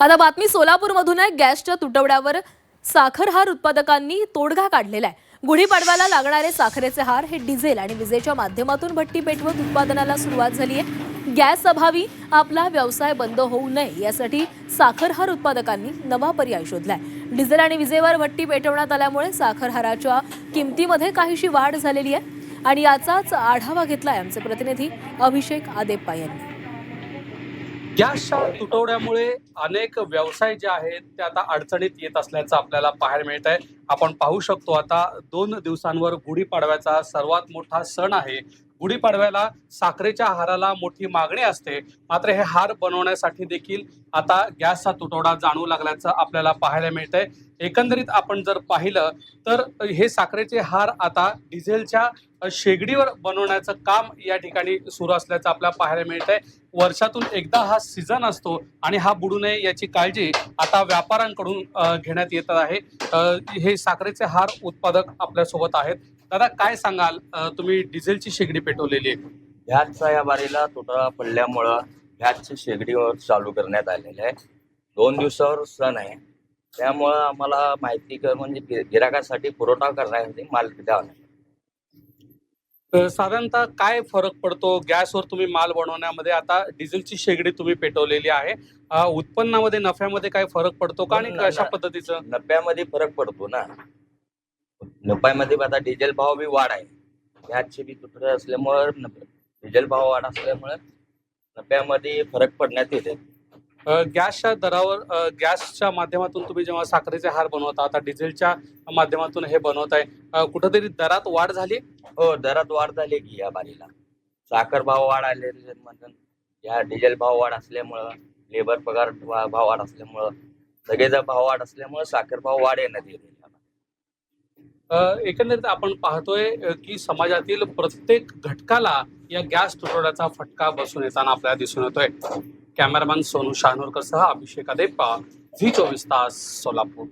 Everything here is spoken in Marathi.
आता बातमी सोलापूरमधून आहे। गॅसच्या तुटवड्यावर साखर हार उत्पादकांनी तोडगा काढलेला आहे। गुढीपाडव्याला लागणारे साखरेचे हार हे डिझेल आणि विजेच्या माध्यमातून भट्टी पेटवत उत्पादनाला सुरुवात झाली आहे। गॅस अभावी आपला व्यवसाय बंद होऊ नये यासाठी साखर हार उत्पादकांनी नवा पर्याय शोधलाय। डिझेल आणि विजेवर भट्टी पेटवण्यात आल्यामुळे साखर हाराच्या किमतीमध्ये काहीशी वाढ झालेली आहे आणि याचाच आढावा घेतलाय आमचे प्रतिनिधी अभिषेक आदेप्पा यांनी। गॅसच्या तुटवड्यामुळे अनेक व्यवसाय जे आहेत ते आता अडचणीत येत असल्याचं आपल्याला पाहायला मिळत आहे। आपण पाहू शकतो आता 2 दिवसांवर गुढीपाडव्याचा सर्वात मोठा सण आहे। गुढीपाडव्याला साखरेच्या हाराला मोठी मागणी असते, मात्र हे हार बनवण्यासाठी देखील आता गॅसचा तुटवडा जाणवू लागल्याचं आपल्याला पाहायला मिळत आहे। एकंदरीत आपण जर पाहिलं तर हे साखरेचे हार आता डिझेलच्या शेगडीवर बनवण्याचं काम या ठिकाणी सुरू असल्याचं आपल्याला पाहायला मिळत आहे। वर्षातून एकदा हा सीझन असतो आणि हा बुडू नये याची काळजी आता व्यापाऱ्यांकडून घेण्यात येत आहे। हे साखरेचे हार उत्पादक आपल्यासोबत आहेत। दादा, काय सांगाल, तुम्ही डिझेलची शेगडी पेटवलेली आहे? गॅसचा या बारीला तुटवडा पडल्यामुळं गॅसची शेगडीवर चालू करण्यात आलेले आहे। 2 दिवसावर सण आहे, त्यामुळं आम्हाला माहिती म्हणजे गिराकासाठी पुरवठा करण्यासाठी माल द्यावा लागेल। साधारणतः काय फरक पडतो गॅसवर तुम्ही माल बनवण्यामध्ये? आता डिझेलची शेगडी तुम्ही पेटवलेली आहे, उत्पन्नामध्ये नफ्यामध्ये काय फरक पडतो का आणि कशा पद्धतीचं? नफ्यामध्ये फरक पडतो ना। नफ्यामध्ये आता डिझेल भाव बी वाढ आहे, गॅसची बी तुटवडा असल्यामुळे डिझेल भाव वाढ असल्यामुळे नफ्यामध्ये फरक पडण्यात येते। गॅसच्या दरावर गॅसच्या माध्यमातून तुम्ही जेव्हा साखरेचे हार बनवता, आता डिझेलच्या माध्यमातून हे बनवत आहे, कुठेतरी दरात वाढ झाली? हो, दरात वाढ झाली की या बारीला साखर भाव वाढ आले, या डिझेल भाव वाढ असल्यामुळं, लेबर पगार भाव वाढ असल्यामुळं, सगळेचा भाव वाढ असल्यामुळे साखर भाव वाढ येण्यात येते। एकंदरीत आपण पाहतोय की समाजातील प्रत्येक घटकाला या गॅस तुटवड्याचा फटका बसून येताना आपल्याला दिसून येतोय। कॅमेरामॅन सोनू शहानूरकर सह अभिषेक आदेप्पा, झी 24 तास, सोलापूर।